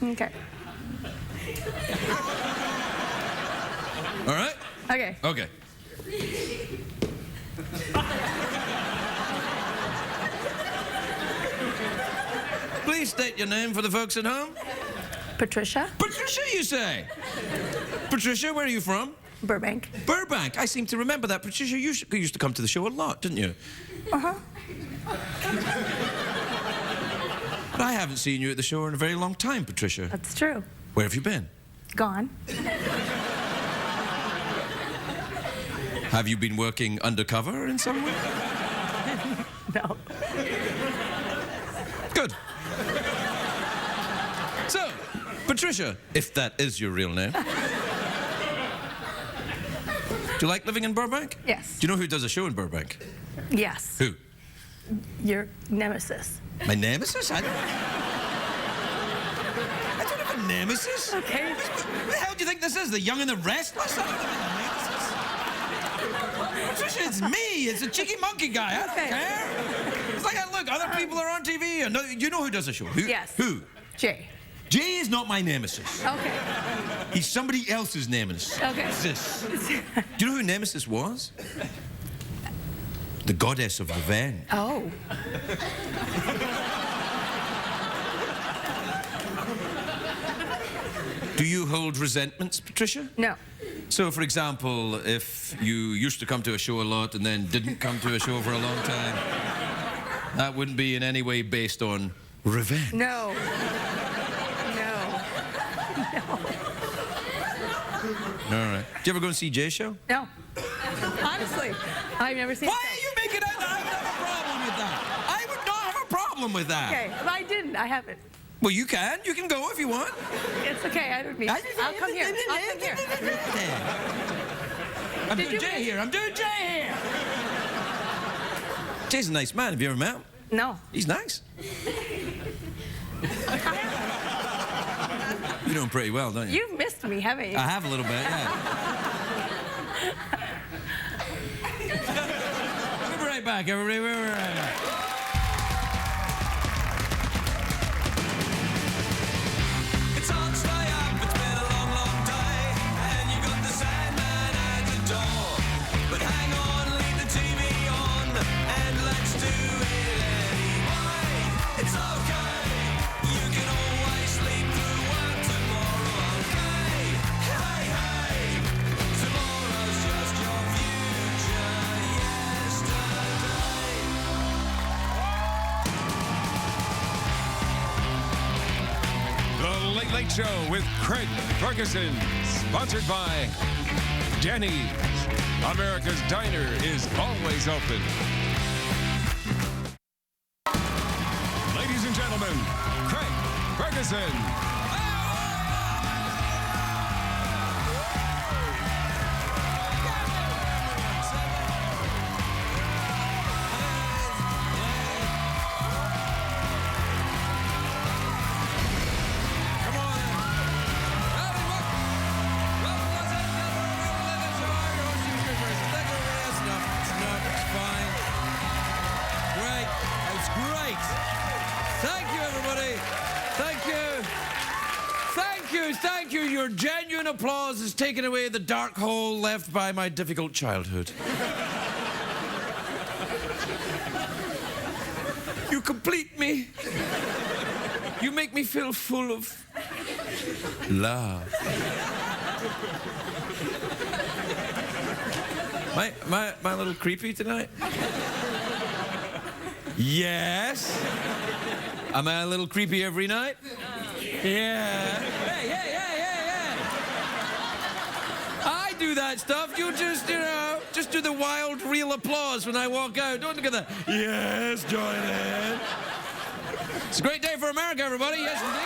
minutes. Okay. All right? Okay. Okay. Please state your name for the folks at home. Patricia. Patricia, you say? Patricia, where are you from? Burbank. Burbank. I seem to remember that. Patricia, you used to come to the show a lot, didn't you? Uh-huh. But I haven't seen you at the show in a very long time, Patricia. That's true. Where have you been? Gone. Have you been working undercover in some way? No. Good. So, Patricia, if that is your real name. Do you like living in Burbank? Yes. Do you know who does a show in Burbank? Yes. Who? Your nemesis. My nemesis? I don't have a nemesis. Okay. What the hell do you think this is? The Young and the Restless? I don't have a nemesis. Patricia, it's me. It's a cheeky monkey guy. I don't care. It's like, look, other people are on TV. And you know who does a show? Who? Yes. Who? Jay. Jay is not my nemesis. Okay. He's somebody else's nemesis. Okay. Do you know who Nemesis was? The goddess of revenge. Oh. Do you hold resentments, Patricia? No. So, for example, if you used to come to a show a lot and then didn't come to a show for a long time, that wouldn't be in any way based on revenge. No. All right. Do you ever go and see Jay's show? No. Honestly, I've never seen. Why are you making it? I would have a problem with that. I would not have a problem with that. Okay, but I didn't. I haven't. Well, you can. You can go if you want. It's okay. I don't mean. I'll come here. I'll come here. I'm doing Jay here. I'm doing Jay here. Jay's a nice man. Have you ever met him? No. He's nice. You know him pretty well, don't you? You've missed me, haven't you? I have a little bit, yeah. We'll be right back, everybody. We'll be right back. It's on, stay up. It's been a long, long day. And you got the Sandman at the door. But hang on, leave the TV on. And let's do it anyway. It's okay. You can always sleep through work tomorrow, okay? Hey, hey. Tomorrow's just your future yesterday. The Late Late Show with Craig Ferguson, sponsored by Denny's. America's Diner is always open. Ladies and gentlemen, Craig Ferguson. Thank you. Your genuine applause has taken away the dark hole left by my difficult childhood. You complete me. You make me feel full of love. Am I a little creepy tonight? Yes. Am I a little creepy every night? Yeah. Hey. I do that stuff. You just, just do the wild, real applause when I walk out. Don't look at that. Yes, join in. It's a great day for America, everybody. Yes, indeed.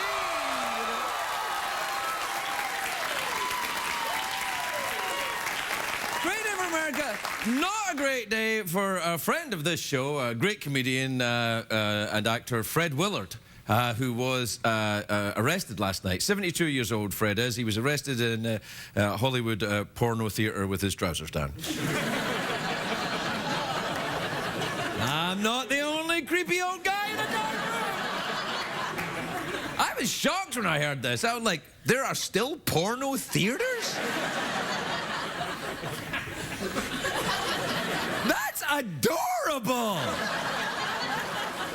Great day for America. Not a great day for a friend of this show, a great comedian and actor, Fred Willard. Who was arrested last night. 72 years old, Fred is. He was arrested in a Hollywood porno theater with his trousers down. I'm not the only creepy old guy in the dark room. I was shocked when I heard this. I was like, there are still porno theaters? That's adorable!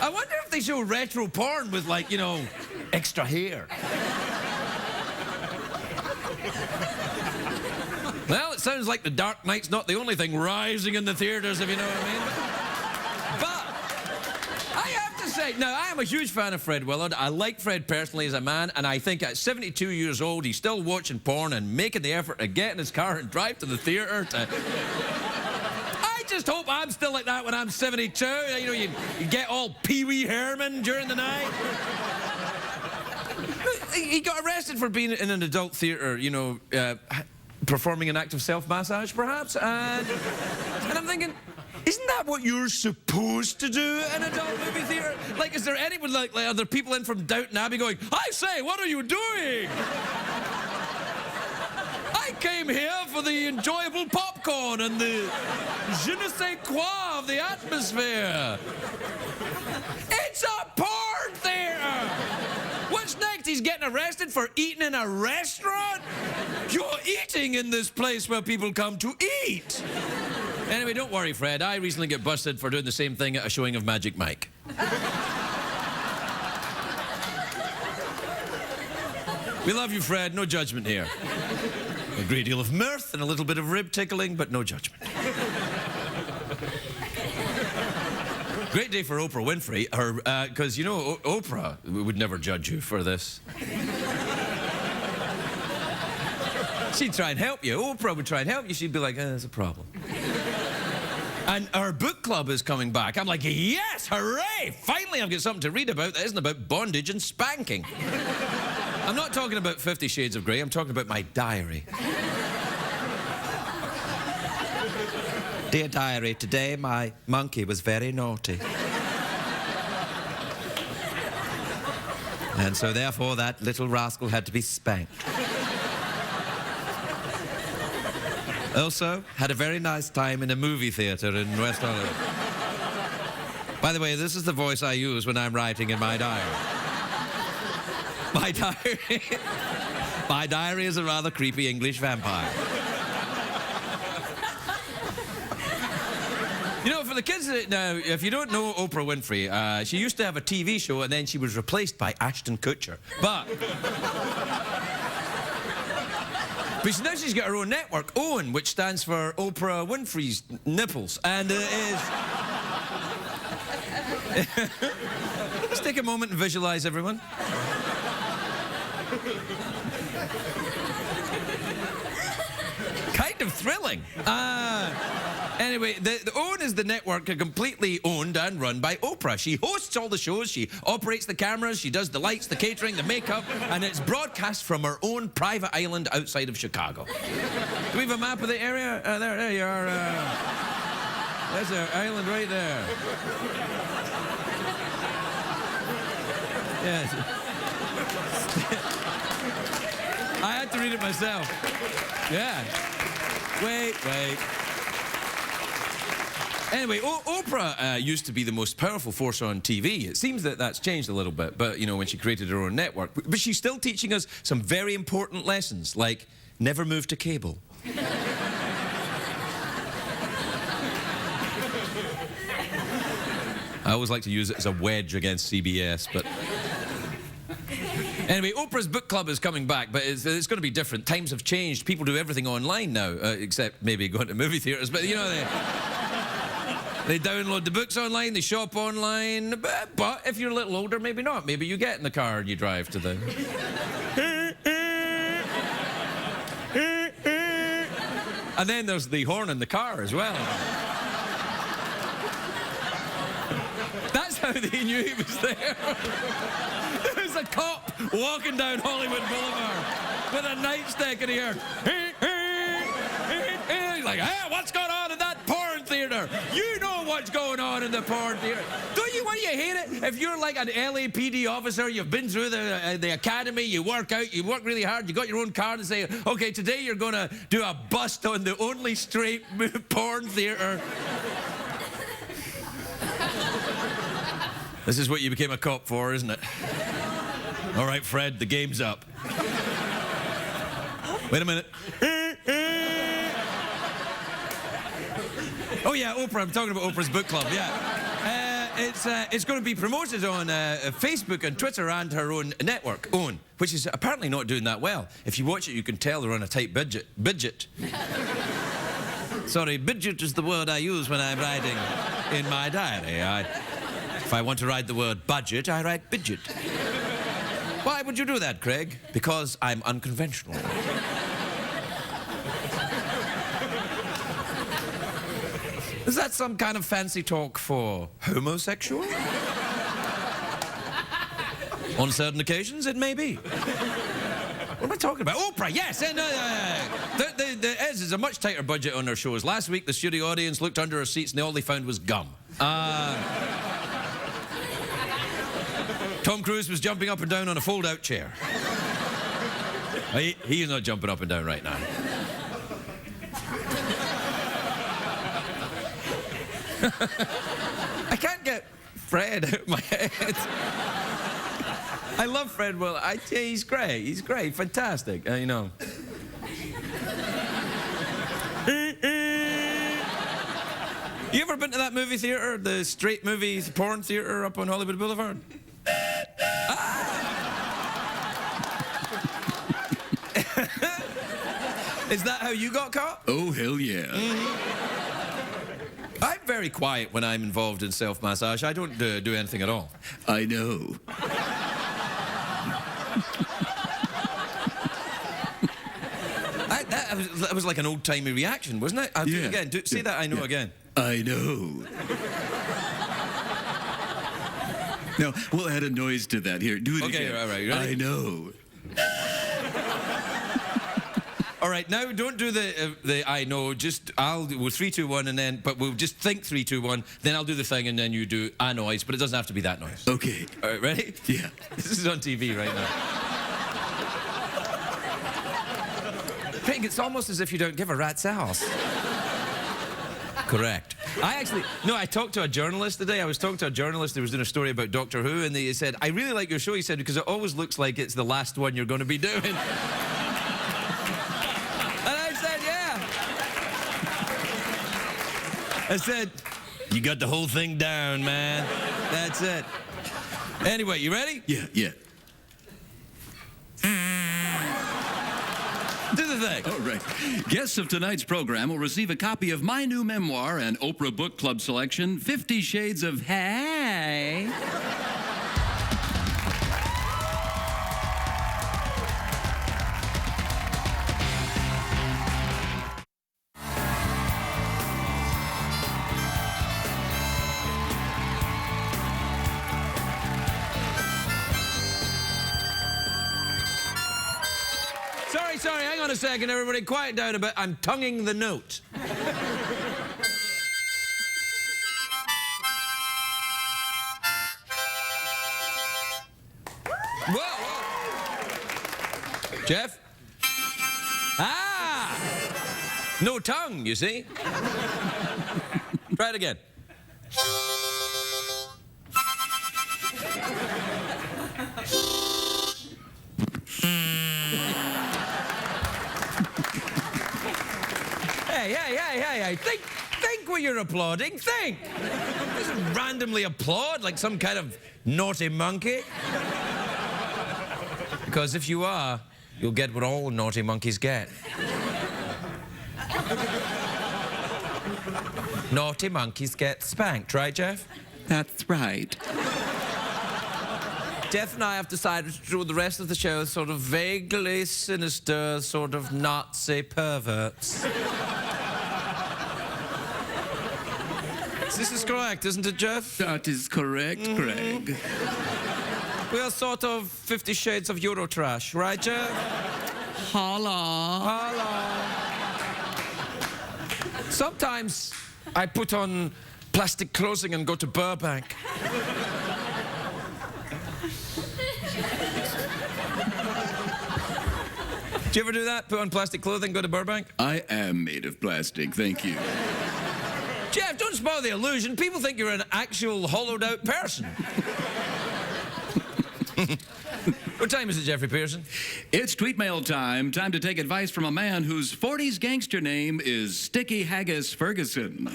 I wonder if they show retro porn with, like, you know, extra hair. Well, it sounds like The Dark Knight's not the only thing rising in the theaters, if you know what I mean. But I have to say, now, I am a huge fan of Fred Willard. I like Fred personally as a man, and I think at 72 years old, he's still watching porn and making the effort to get in his car and drive to the theater to... I just hope I'm still like that when I'm 72. You know, you get all Pee Wee Herman during the night. He got arrested for being in an adult theater, you know, performing an act of self-massage, perhaps, and I'm thinking, isn't that what you're supposed to do in an adult movie theater? Like, is there anyone, like are there people in from Downton Abbey going, I say, what are you doing? I came here for the enjoyable popcorn and the je ne sais quoi of the atmosphere. It's a porn theater! What's next? He's getting arrested for eating in a restaurant? You're eating in this place where people come to eat. Anyway, don't worry, Fred. I recently got busted for doing the same thing at a showing of Magic Mike. We love you, Fred. No judgment here. A great deal of mirth and a little bit of rib tickling, but no judgment. Great day for Oprah Winfrey, because, you know, Oprah would never judge you for this. She'd try and help you. Oprah would try and help you. She'd be like, there's a problem. And our book club is coming back. I'm like, yes, hooray! Finally, I've got something to read about that isn't about bondage and spanking. I'm not talking about 50 Shades of Grey. I'm talking about my diary. Dear diary, today my monkey was very naughty. And so therefore that little rascal had to be spanked. Also, had a very nice time in a movie theater in West Hollywood. By the way, this is the voice I use when I'm writing in my diary. My diary is a rather creepy English vampire. You know, for the kids now, if you don't know Oprah Winfrey, she used to have a TV show and then she was replaced by Ashton Kutcher. But now she's got her own network, OWN, which stands for Oprah Winfrey's Nipples. And it is... Let's take a moment and visualize, everyone. Kind of thrilling. Anyway, the OWN is the network completely owned and run by Oprah. She hosts all the shows, she operates the cameras, she does the lights, the catering, the makeup, and it's broadcast from her own private island outside of Chicago. Do we have a map of the area? There you are. There's our island right there. Yes. I had to read it myself. Yeah. Wait. Anyway, Oprah used to be the most powerful force on TV. It seems that that's changed a little bit, but, you know, when she created her own network. But she's still teaching us some very important lessons, like never move to cable. I always like to use it as a wedge against CBS, but... Anyway, Oprah's book club is coming back, but it's going to be different. Times have changed. People do everything online now, except maybe going to movie theaters. But, you know, they download the books online, they shop online. But if you're a little older, maybe not. Maybe you get in the car and you drive to the... And then there's the horn in the car as well. That's how they knew he was there. There was a cop walking down Hollywood Boulevard with a nightstick in the air. He's like, hey, what's going on in that porn theater? You know what's going on in the porn theater. Don't you hate it? If you're like an LAPD officer, you've been through the academy, you work out, you work really hard, you got your own car and say, okay, today you're going to do a bust on the only straight porn theater. This is what you became a cop for, isn't it? All right, Fred, the game's up. Wait a minute. Oh yeah, Oprah. I'm talking about Oprah's book club. Yeah, it's going to be promoted on Facebook and Twitter and her own network, OWN, which is apparently not doing that well. If you watch it, you can tell they're on a tight budget. Sorry, budget is the word I use when I'm writing in my diary. If I want to write the word budget, I write budget. Why would you do that, Craig? Because I'm unconventional. Is that some kind of fancy talk for homosexual? On certain occasions, it may be. What am I talking about? Oprah, yes! There is a much tighter budget on their shows. Last week, the studio audience looked under our seats and all they found was gum. Tom Cruise was jumping up and down on a fold-out chair. He is not jumping up and down right now. I can't get Fred out of my head. I love Fred Will. He's great. He's great. Fantastic. You know. You ever been to that movie theater, the straight movie porn theater up on Hollywood Boulevard? Is that how you got caught? Oh, hell yeah. I'm very quiet when I'm involved in self-massage. I don't do anything at all. I know. That was like an old-timey reaction, wasn't it? I'll do it again. Say that I know again. I know. Now, we'll add a noise to that. Here, do it again. Okay, all right. You ready? I know. All right, now don't do the I know. We'll 3, 2, 1, and then, but we'll just think 3, 2, 1. Then I'll do the thing, and then you do a noise, but it doesn't have to be that noise. Okay. All right, ready? Yeah. This is on TV right now. Craig, it's almost as if you don't give a rat's ass. Correct. I talked to a journalist today. I was talking to a journalist who was doing a story about Doctor Who, and he said, I really like your show, he said, because it always looks like it's the last one you're going to be doing. And I said, yeah. I said, you got the whole thing down, man. That's it. Anyway, you ready? Yeah, yeah. Do the thing. All right. Guests of tonight's program will receive a copy of my new memoir and Oprah Book Club selection, 50 Shades of Hey. Sorry, hang on a second, everybody. Quiet down a bit. I'm tonguing the note. Whoa. Jeff? Ah! No tongue, you see? Try it again. Hey, think what you're applauding. Think. Just randomly applaud like some kind of naughty monkey. Because if you are, you'll get what all naughty monkeys get. Naughty monkeys get spanked, right, Jeff? That's right. Jeff and I have decided to do the rest of the show as sort of vaguely sinister, sort of Nazi perverts. This is correct, isn't it, Jeff? That is correct, Craig. We are sort of 50 Shades of Eurotrash, right, Jeff? Holla. Sometimes I put on plastic clothing and go to Burbank. Do you ever do that? Put on plastic clothing, go to Burbank? I am made of plastic, thank you. Jeff, don't spoil the illusion. People think you're an actual hollowed-out person. What time is it, Jeffrey Pearson? It's tweet mail time. Time to take advice from a man whose 40s gangster name is Sticky Haggis Ferguson.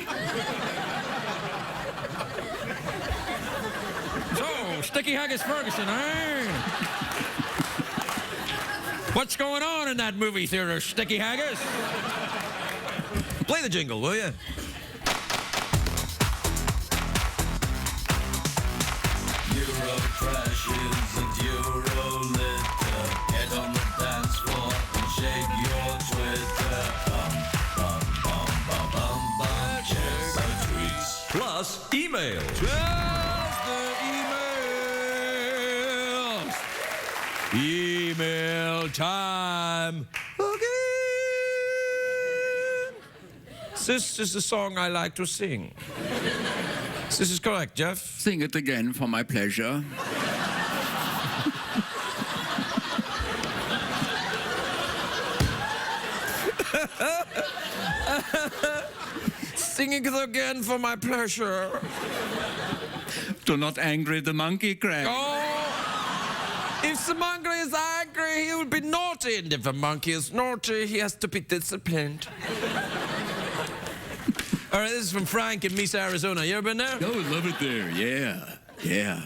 So, Sticky Haggis Ferguson, eh? What's going on in that movie theater, Sticky Haggis? Play the jingle, will you? Euro crashes and Euro litter. Get on the dance floor and shake your Twitter. Bum, bum, bum, bum, bum, bum. Check the tweets. Plus email. Just the emails. Email time. Again. This is the song I like to sing. This is correct, Jeff. Sing it again for my pleasure. Singing it again for my pleasure. Do not angry the monkey, Craig. Oh, if the monkey is angry, he will be naughty. And if a monkey is naughty, he has to be disciplined. All right, this is from Frank in Mesa, Arizona. You ever been there? Oh, love it there. Yeah.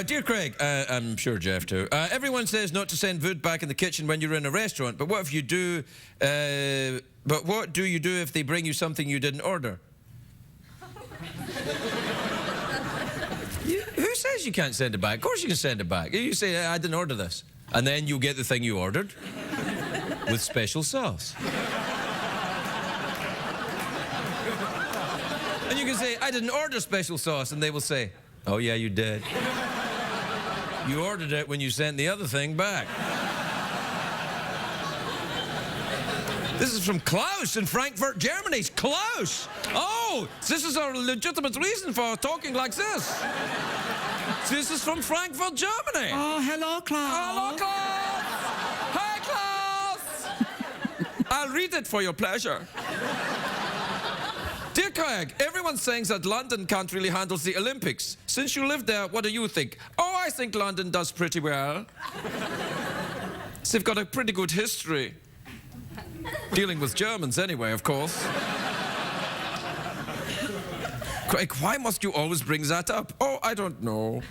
Dear Craig, I'm sure Jeff too. Everyone says not to send food back in the kitchen when you're in a restaurant, but what if you do? But what do you do if they bring you something you didn't order? Who says you can't send it back? Of course you can send it back. You say, I didn't order this. And then you'll get the thing you ordered with special sauce. And you can say, I didn't order special sauce. And they will say, oh, yeah, you did. You ordered it when you sent the other thing back. This is from Klaus in Frankfurt, Germany. Klaus! Oh, this is our legitimate reason for talking like this. This is from Frankfurt, Germany. Oh, hello, Klaus. Hello, Klaus! Hi, Klaus! I'll read it for your pleasure. Dear Craig, everyone thinks that London can't really handle the Olympics. Since you live there, what do you think? Oh, I think London does pretty well. They've got a pretty good history. Dealing with Germans anyway, of course. Craig, why must you always bring that up? Oh, I don't know.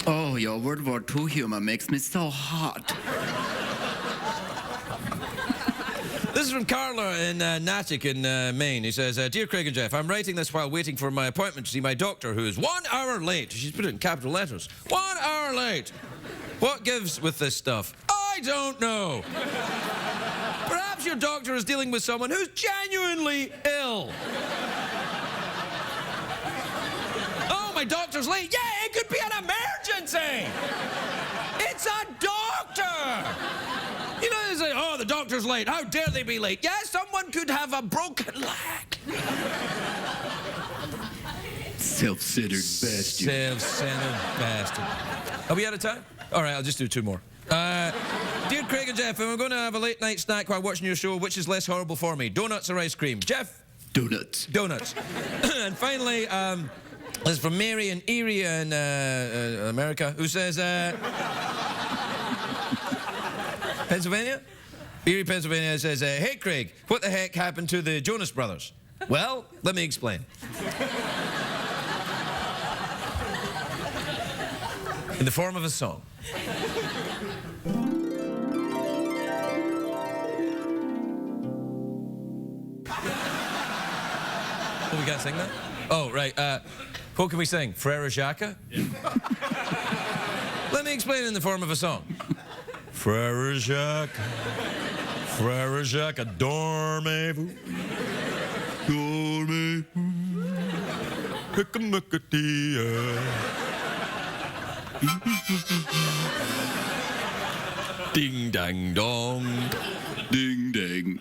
Oh, your World War II humor makes me so hot. This is from Carla in Natick in Maine. He says, Dear Craig and Jeff, I'm writing this while waiting for my appointment to see my doctor, who is 1 hour late. She's put it in capital letters. 1 hour late. What gives with this stuff? I don't know. Perhaps your doctor is dealing with someone who's genuinely ill. Oh, my doctor's late. Yeah, it could be an emergency. It's a doctor. You know, they say, oh, the doctor's late. How dare they be late? Yeah, someone could have a broken leg. Self-centered bastard. Self-centered bastard. Are we out of time? All right, I'll just do 2 more. Dear Craig and Jeff, if I'm going to have a late night snack while watching your show, which is less horrible for me, donuts or ice cream? Jeff? Donuts. Donuts. And finally, this is from Mary in Erie in America, who says, Pennsylvania? Erie, Pennsylvania says, hey, Craig, what the heck happened to the Jonas Brothers? Well, let me explain. In the form of a song. Oh, we can't sing that? Oh, right. What can we sing? Frere Jacques? Yeah. Let me explain it in the form of a song. Frere Jacques, dormez-vous, ding dang dong, Ding dang.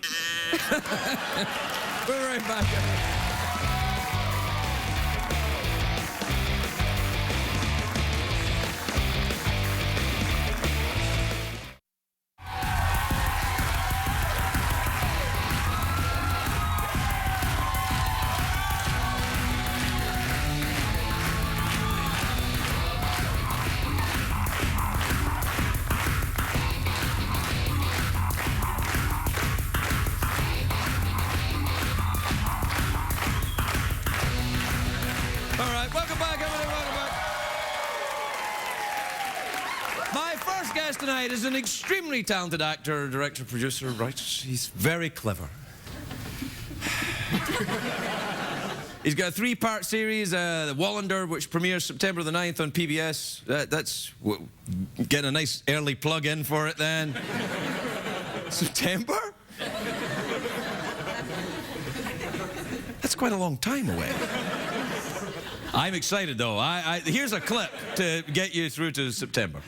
We're right back. guest tonight is an extremely talented actor, director, producer, writer. He's very clever. He's got a 3-part series, The Wallander, which premieres September the 9th on PBS. That's getting a nice early plug in for it then. September? That's quite a long time away. I'm excited, though. Here's a clip to get you through to September.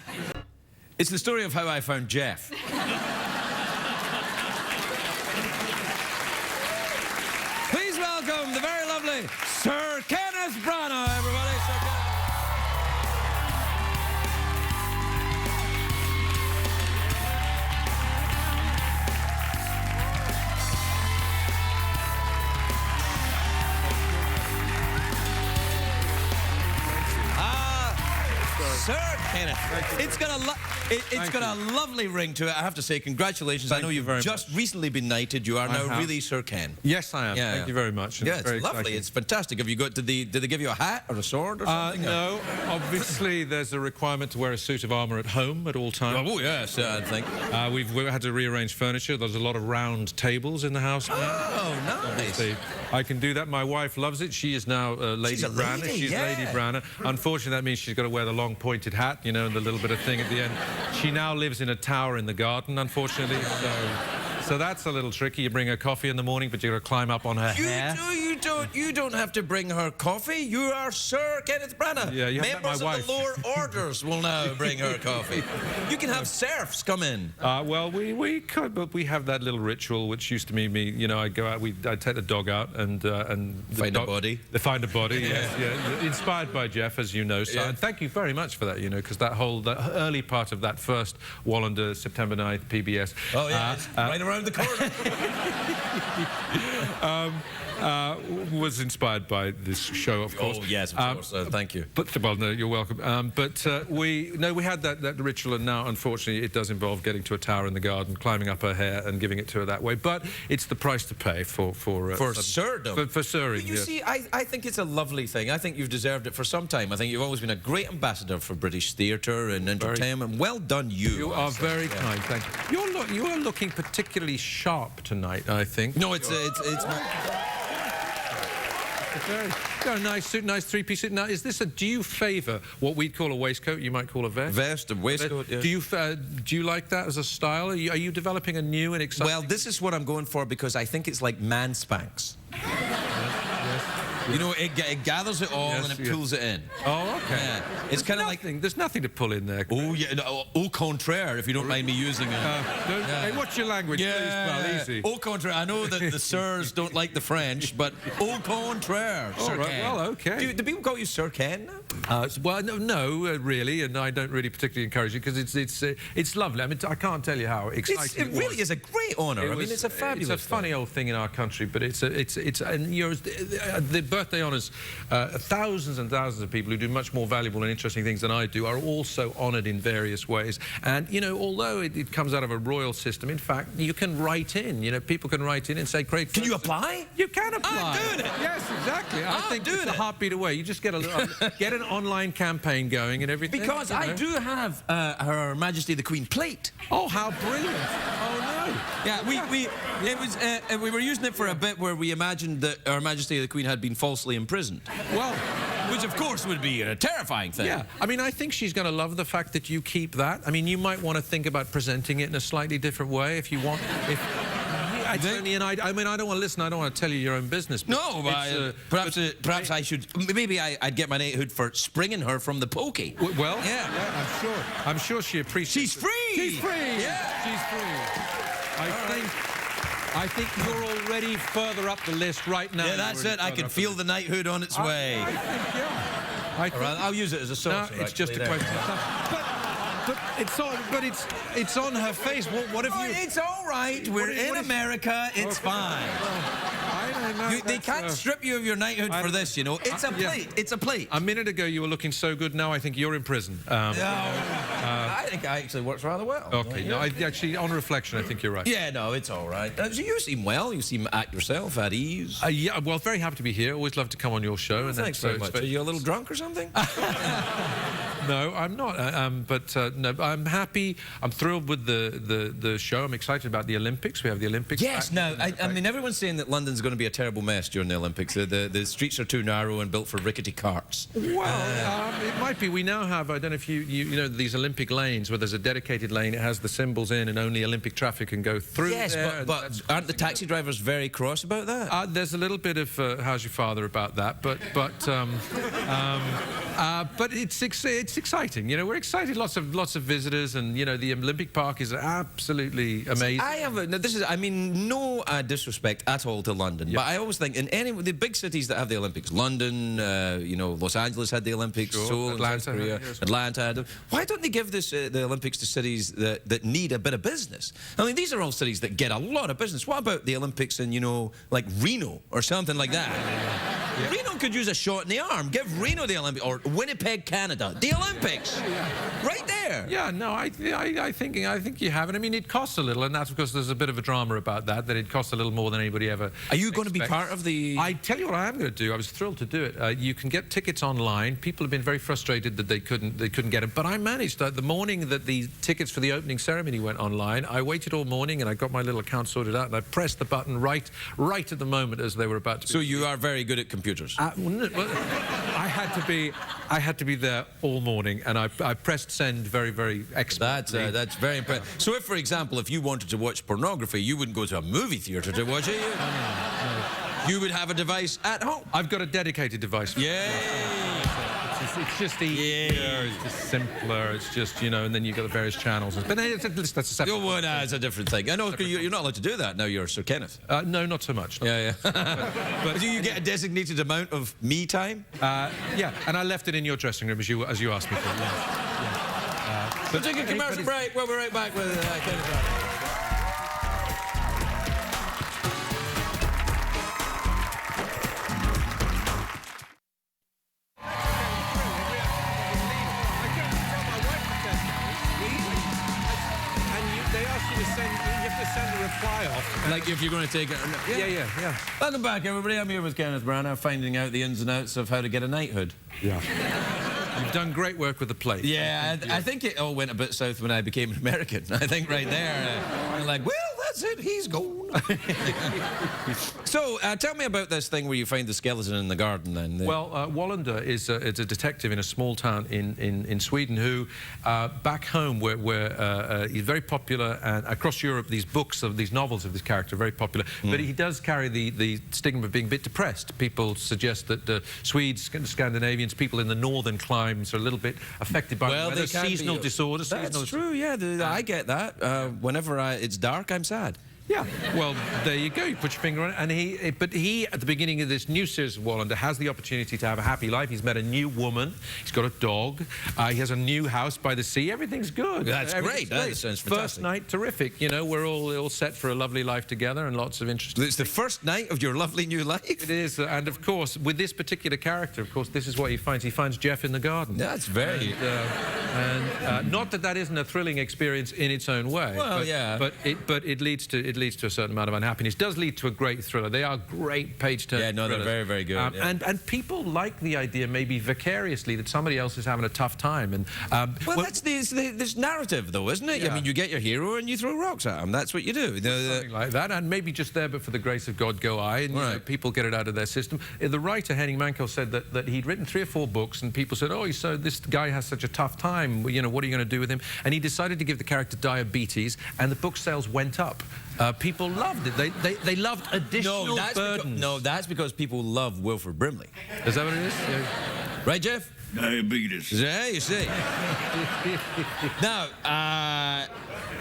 It's the story of how I found Jeff. Please welcome the very lovely Sir Kenneth Branagh, everybody. Sir Kenneth. Sir Kenneth, it's got a lovely ring to it. I have to say, congratulations. I know you've just recently been knighted. You are now really Sir Ken. Yes, I am. Yeah, Thank you very much. Yeah, it's very lovely. exciting. It's fantastic. Have you got? Did they give you a hat or a sword or something? No, obviously there's a requirement to wear a suit of armour at home at all times. Oh yes, I think. We've had to rearrange furniture. There's a lot of round tables in the house now. Oh, nice. See, I can do that. My wife loves it. She is now Lady She's a Branagh. lady, She's yeah. Lady Branagh. Unfortunately, that means she's got to wear the long pointed hat, you know, and the little bit of thing at the end. She now lives in a tower in the garden, unfortunately. So that's a little tricky. You bring her coffee in the morning, but you've got to climb up on her hair. You don't have to bring her coffee. You are Sir Kenneth Branagh. Yeah, you have met my Members wife. of the lower orders will now bring her coffee. You can have serfs come in. Well, we could, but we have that little ritual, which used to mean me. You know, I'd go out, I'd take the dog out and Find a body. Find a body. Yes, yeah. Inspired by Jeff, as you know. So, Yeah. and thank you very much for that. You know, because that early part of that first Wallander, September 9th, PBS. Oh yeah, it's right around the corner. Was inspired by this show, of course. Oh yes, of course. Thank you. But well, no, you're welcome. We had that ritual, and now unfortunately it does involve getting to a tower in the garden, climbing up her hair, and giving it to her that way. But it's the price to pay for sirdom. For sirring. You yes. see, I think it's a lovely thing. I think you've deserved it for some time. I think you've always been a great ambassador for British theatre and entertainment. Well done, you. You are very kind. Thank you. You are looking particularly sharp tonight, I think. No, it's not. Got a nice suit, nice three-piece suit. Now, do you favour what we'd call a waistcoat? You might call a vest. Vest and waistcoat. Yeah. Do you like that as a style? Are you developing a new and exciting? Well, this is what I'm going for because I think it's like man Spanx. You know, it gathers it all and it pulls it in. Oh, okay. Yeah. It's kind of like... There's nothing to pull in there. Oh, yeah. No, au contraire, if you don't mind me using it. Hey, what's your language, please, pal? Easy. Au contraire. I know that the sirs don't like the French, but au contraire, Sir right, Ken. well, okay. Do people call you Sir Ken now? Well, no, really, and I don't really particularly encourage it because it's lovely. I mean, I can't tell you how exciting It really is a great honour. I mean, it's a fabulous It's a funny old thing in our country, but it's and the birthday honours, thousands and thousands of people who do much more valuable and interesting things than I do are also honoured in various ways. And, you know, although it comes out of a royal system, in fact, you can write in. You know, people can write in and say, Craig... Can you apply? You can apply. I'm doing it. Yes, exactly. I think it's a heartbeat away. You just get get an online campaign going and everything. Because I do have Her Majesty the Queen plate. Oh, how brilliant. Oh, no. Yeah, we were using it for a bit where we imagined that Her Majesty the Queen had been falsely imprisoned. Well... Which, of course, would be a terrifying thing. Yeah, I mean, I think she's going to love the fact that you keep that. I mean, you might want to think about presenting it in a slightly different way if you want... I don't want to listen. I don't want to tell you your own business. No, perhaps I should... Maybe I'd get my knighthood for springing her from the pokey. Well, yeah, I'm sure she appreciates. She's free. She's free. Yeah, she's free. I think you're already further up the list right now. Yeah, that's it. I can feel the knighthood on its way. I think, yeah. All right, I'll use it as a source. No, it's just a question of time. But it's on her face. What if you... It's all right. We're in America. It's fine. I They can't strip you of your knighthood for this, you know. It's a plate. It's a plate. A minute ago you were looking so good. Now I think you're in prison. I think it actually works rather well. Okay. No, actually, on reflection, I think you're right. Yeah, no, it's all right. So you seem well. You seem at yourself, at ease. Yeah, well, very happy to be here. Always love to come on your show. And Thanks very much. Are you a little drunk or something? No, I'm not. No, I'm happy. I'm thrilled with the show. I'm excited about the Olympics. We have the Olympics. Yes. Now, I mean, everyone's saying that London's going to be a terrible mess during the Olympics. The streets are too narrow and built for rickety carts. Well, it might be. We now have, I don't know if you know, these Olympic lanes where there's a dedicated lane. It has the symbols in and only Olympic traffic can go through. Yes, there, but aren't the taxi drivers very cross about that? There's a little bit of how's your father about that, but it's exciting. You know, we're excited. Lots of visitors, and you know, the Olympic Park is absolutely amazing. I mean, no disrespect at all to London, but I always think in any of the big cities that have the Olympics, London, you know, Los Angeles had the Olympics, sure. Seoul, Atlanta, South Korea, Atlanta had them. Why don't they give this the Olympics to cities that need a bit of business? I mean, these are all cities that get a lot of business. What about the Olympics in, you know, like Reno or something like that? Yeah. Reno could use a shot in the arm. Give Reno the Olympics, or Winnipeg, Canada, the Olympics, right there. Yeah, no, I think you have it. I mean, it costs a little, and that's because there's a bit of a drama about that it costs a little more than anybody ever. Are you going to be part of the? I tell you what I am going to do. I was thrilled to do it. You can get tickets online. People have been very frustrated that they couldn't get them, but I managed. The morning that the tickets for the opening ceremony went online, I waited all morning and I got my little account sorted out, and I pressed the button right at the moment as they were about to be. So you are very good at computers. Well, I had to be there all morning, and I pressed send very expertly. That's very impressive. So if, for example, if you wanted to watch pornography, you wouldn't go to a movie theatre to watch it. No. You would have a device at home. I've got a dedicated device. Yay! It's just easier, it's just simpler, it's just, you know, and then you've got the various channels. But that's a separate... Oh, well, that's a different thing. I know you're not allowed to do that now, you're Sir Kenneth. No, not so much. Yeah. But do you get a designated amount of me time? Yeah, and I left it in your dressing room as you asked me to. Yeah. We'll take a commercial break. We'll be right back with Kenneth Branagh. Like if you're going to take it. Yeah. Welcome back, everybody. I'm here with Kenneth Branagh, finding out the ins and outs of how to get a knighthood. Yeah. You've done great work with the plate. Yeah, I think it all went a bit south when I became an American. I think right there, I'm like, well, that's it. He's gone. So, tell me about this thing where you find the skeleton in the garden. Then. Well, Wallander is a detective in a small town in Sweden who, back home, where he's very popular, and across Europe, these novels of this character are very popular. But he does carry the stigma of being a bit depressed. People suggest that Swedes, Scandinavians, people in the northern climes are a little bit affected by seasonal disorders. That's true. Yeah, I get that. Whenever it's dark, I'm sad. Yeah, well, there you go. You put your finger on it. And but he, at the beginning of this new series of Wallander, has the opportunity to have a happy life. He's met a new woman. He's got a dog. He has a new house by the sea. Everything's good. That's great. That sounds fantastic. First night, terrific. You know, we're all set for a lovely life together and lots of interesting. It's the first night of your lovely new life. It is, and of course, with this particular character, of course, this is what he finds. He finds Jeff in the garden. That's very. And not that isn't a thrilling experience in its own way. Well, yeah. But it leads to a certain amount of unhappiness. It does lead to a great thriller. They are great page-turning. Yeah, no, they're very, very good. And people like the idea, maybe vicariously, that somebody else is having a tough time. And well, that's this narrative, though, isn't it? Yeah. I mean, you get your hero and you throw rocks at him. That's what you do. Something like that. And maybe just there, but for the grace of God, go I. And you know, people get it out of their system. The writer Henning Mankell said that he'd written 3 or 4 books, and people said, "Oh, so this guy has such a tough time. You know, what are you going to do with him?" And he decided to give the character diabetes, and the book sales went up. People loved it. They loved additional burden. No, that's because people love Wilford Brimley. Is that what it is? Yeah. Right, Jeff? Diabetes. Yeah, you see. Now,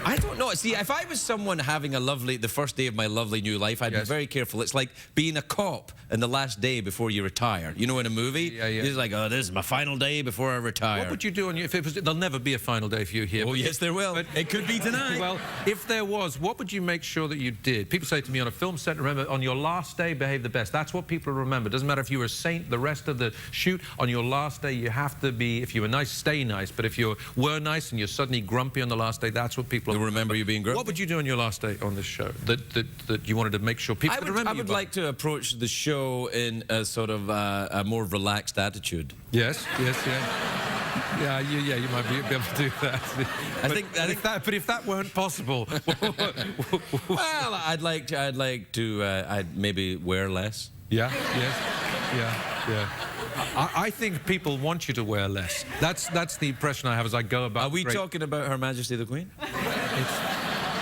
I don't know. See, if I was someone having the first day of my lovely new life, I'd be very careful. It's like being a cop in the last day before you retire. You know, in a movie, it's like, oh, this is my final day before I retire. What would you do if it was? There'll never be a final day for you here. Oh, yes, there will. But it could be tonight. Well, if there was, what would you make sure that you did? People say to me on a film set, remember, on your last day, behave the best. That's what people remember. Doesn't matter if you were a saint the rest of the shoot. On your last day, you have to be, if you were nice, stay nice. But if you were nice and you're suddenly grumpy on the last day, that's what people remember you being grumpy. What would you do on your last day on this show that you wanted to make sure people would remember you? I would like to approach the show in a sort of a more relaxed attitude. Yes, yeah. You might be able to do that. But if that weren't possible, well, I'd maybe wear less. Yeah. I think people want you to wear less. That's the impression I have as I go about. Are we talking about Her Majesty the Queen?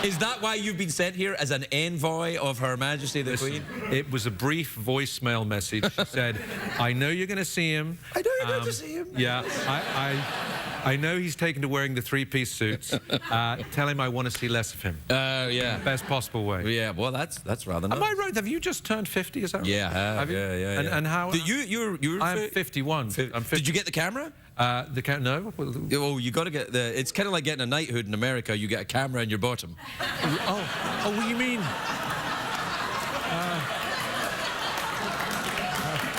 Is that why you've been sent here, as an envoy of Her Majesty the Queen? It was a brief voicemail message. She said, I know you're going to see him. I know you're going to see him. Yeah, I know he's taken to wearing the three-piece suits. Tell him I want to see less of him. Yeah. Best possible way. Yeah, well, that's rather nice. Am I right? Have you just turned 50, is that right? Yeah, have you? Yeah. And how... You're I'm 51. I'm 50. Did you get the camera? No. Oh, you got to get the... It's kind of like getting a knighthood in America. You get a camera in your bottom. Oh, what do you mean?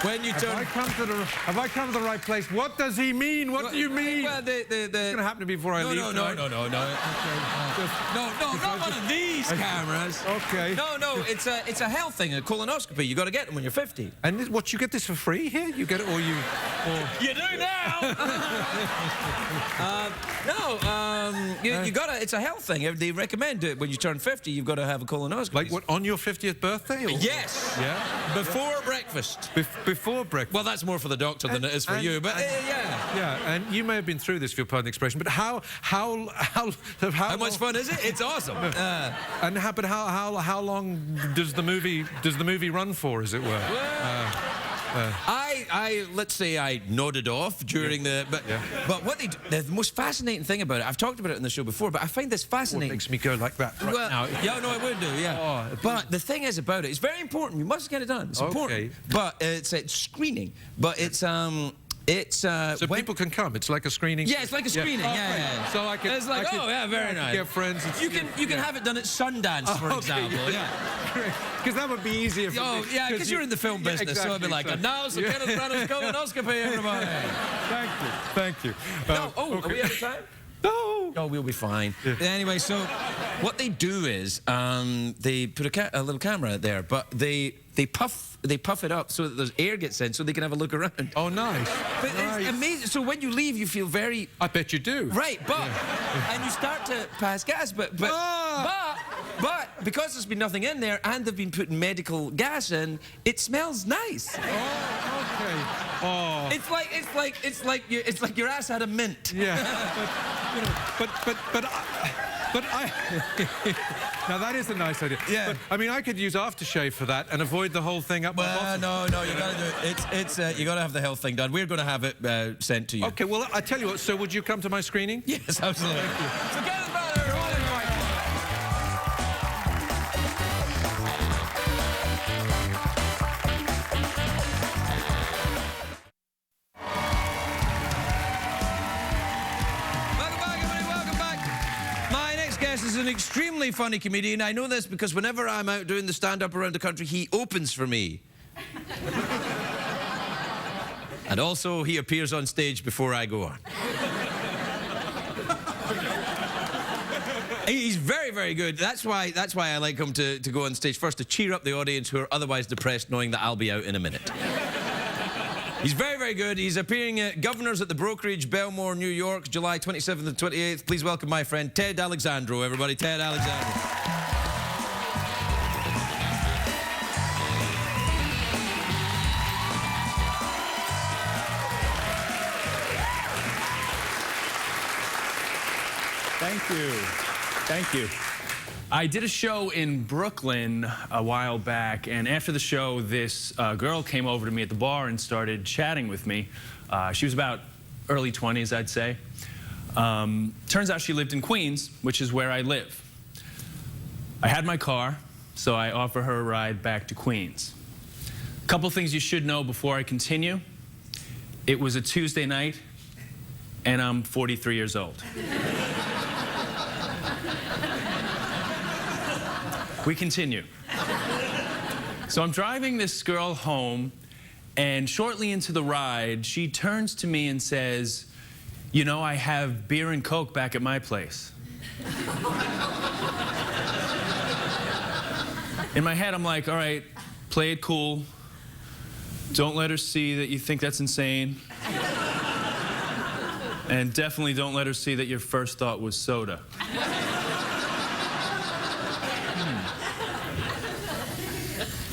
When you turn... Have I come to the right place? What does he mean? What do you mean? Well, it's going to happen before I leave. No. Okay. No, not one of these cameras. Okay. No, it's a health thing, a colonoscopy. You got to get them when you're 50. And what, you get this for free here? You get it, or you... You do now! You got to... It's a health thing. They recommend it when you turn 50. You've got to have a colonoscopy. Like what, on your 50th birthday? Or? Yes. Yeah. Before breakfast. Before breakfast. Well, that's more for the doctor than it is for you, but yeah. Yeah, and you may have been through this, if you'll pardon the expression, but how much fun is it? It's awesome. How long does the movie run for, as it were? Let's say I nodded off during but what the most fascinating thing about it, I've talked about it in the show before, but I find this fascinating. What makes me go like that right now? Yeah, no, it would do, yeah. Oh, but the thing is about it, it's very important. You must get it done. It's important. But it's screening. But it's so people can come. It's like a screening. Yeah, it's like a screening. Yeah. So I could. It's like, very nice. Get friends. You can have it done at Sundance, for example. Yeah. Because that would be easier. Because you're in the film business, so it'd be like, and now so Kenneth Branagh's colonoscopy, everybody. Thank you. Are we out of time? No. Oh, we'll be fine. Yeah. Anyway, so what they do is they put a little camera there, but they puff it up so that there's air gets in, so they can have a look around. Oh, nice. But it's amazing. So when you leave, you feel very... I bet you do. Right, but... And you start to pass gas, but because there's been nothing in there and they've been putting medical gas in, it smells nice. Oh, okay. Oh. It's like your ass had a mint. Yeah. But I... Now, that is a nice idea. Yeah. But, I mean, I could use aftershave for that and avoid the whole thing up my bottom. No, you got to do it. You got to have the health thing done. We're going to have it sent to you. Okay, well, I tell you what, so would you come to my screening? Yes, absolutely. Thank you. So get us back there, rolling right. Is an extremely funny comedian. I know this because whenever I'm out doing the stand-up around the country, he opens for me. And also, he appears on stage before I go on. He's very, very good. That's why I like him to go on stage first, to cheer up the audience who are otherwise depressed, knowing that I'll be out in a minute. He's very, very good. He's appearing at Governors at the Brokerage, Belmore, New York, July 27th and 28th. Please welcome my friend Ted Alexandro, everybody. Ted Alexandro. Thank you. I did a show in Brooklyn a while back, and after the show, this girl came over to me at the bar and started chatting with me. She was about early 20s, I'd say. Turns out she lived in Queens, which is where I live. I had my car, so I offer her a ride back to Queens. A couple things you should know before I continue. It was a Tuesday night, and I'm 43 years old. We continue. So I'm driving this girl home, and shortly into the ride, she turns to me and says, "You know, I have beer and Coke back at my place." In my head, I'm like, all right, play it cool. Don't let her see that you think that's insane. And definitely don't let her see that your first thought was soda.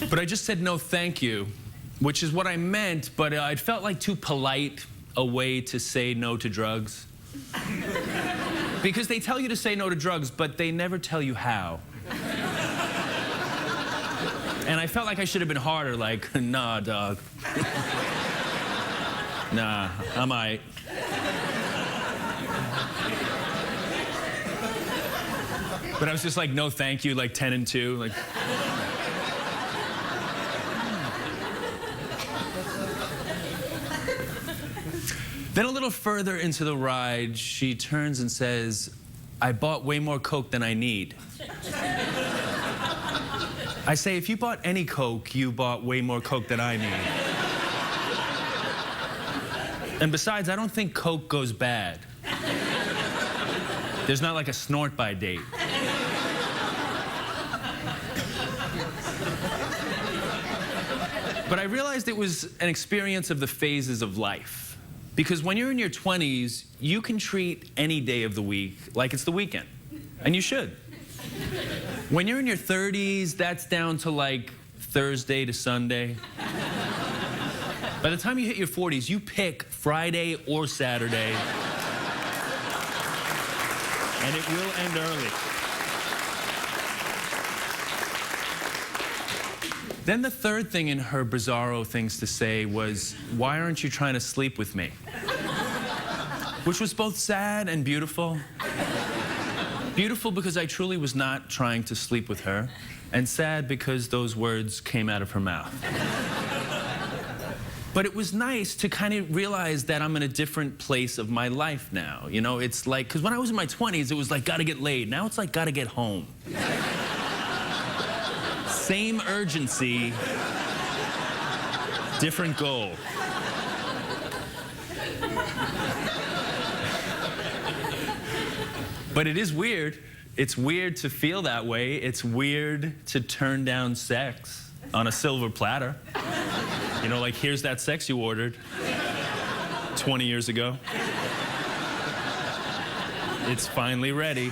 But I just said no thank you, which is what I meant, but it felt like too polite a way to say no to drugs. Because they tell you to say no to drugs, but they never tell you how. And I felt like I should have been harder, like, nah, dog. Nah, I'm aight. But I was just like, no thank you, like 10 and 2, like. Then a little further into the ride, she turns and says, "I bought way more Coke than I need." I say, if you bought any Coke, you bought way more Coke than I need. And besides, I don't think Coke goes bad. There's not like a snort-by date. But I realized it was an experience of the phases of life. Because when you're in your 20s, you can treat any day of the week like it's the weekend. And you should. When you're in your 30s, that's down to like Thursday to Sunday. By the time you hit your 40s, you pick Friday or Saturday. And it will end early. Then the third thing in her bizarro things to say was, "Why aren't you trying to sleep with me?" Which was both sad and beautiful. Beautiful because I truly was not trying to sleep with her, and sad because those words came out of her mouth. But it was nice to kind of realize that I'm in a different place of my life now. You know, it's like, because when I was in my 20s, it was like, gotta get laid. Now it's like, gotta get home. Same urgency, different goal. But it is weird. It's weird to feel that way. It's weird to turn down sex on a silver platter. You know, like, here's that sex you ordered 20 years ago. It's finally ready.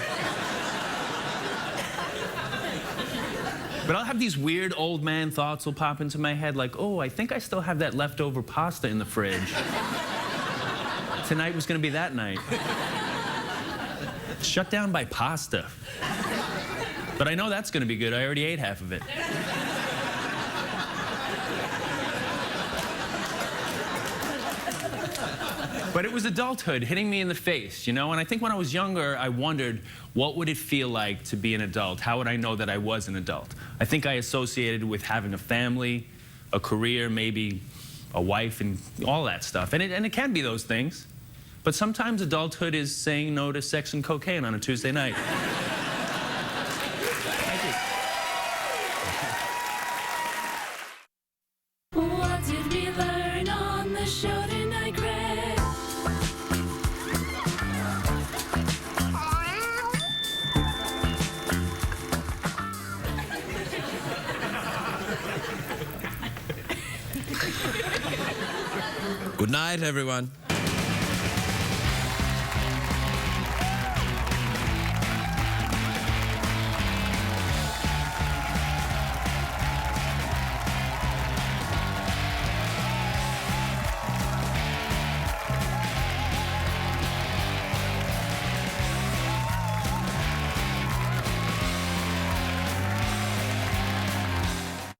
But I'll have these weird old man thoughts will pop into my head, like, oh, I think I still have that leftover pasta in the fridge. Tonight was gonna be that night. Shut down by pasta. But I know that's gonna be good. I already ate half of it. But it was adulthood hitting me in the face, you know? And I think when I was younger, I wondered, what would it feel like to be an adult? How would I know that I was an adult? I think I associated with having a family, a career, maybe a wife, and all that stuff. And it can be those things. But sometimes adulthood is saying no to sex and cocaine on a Tuesday night. Thank you. What did we learn on the show tonight, Craig? Good night, everyone.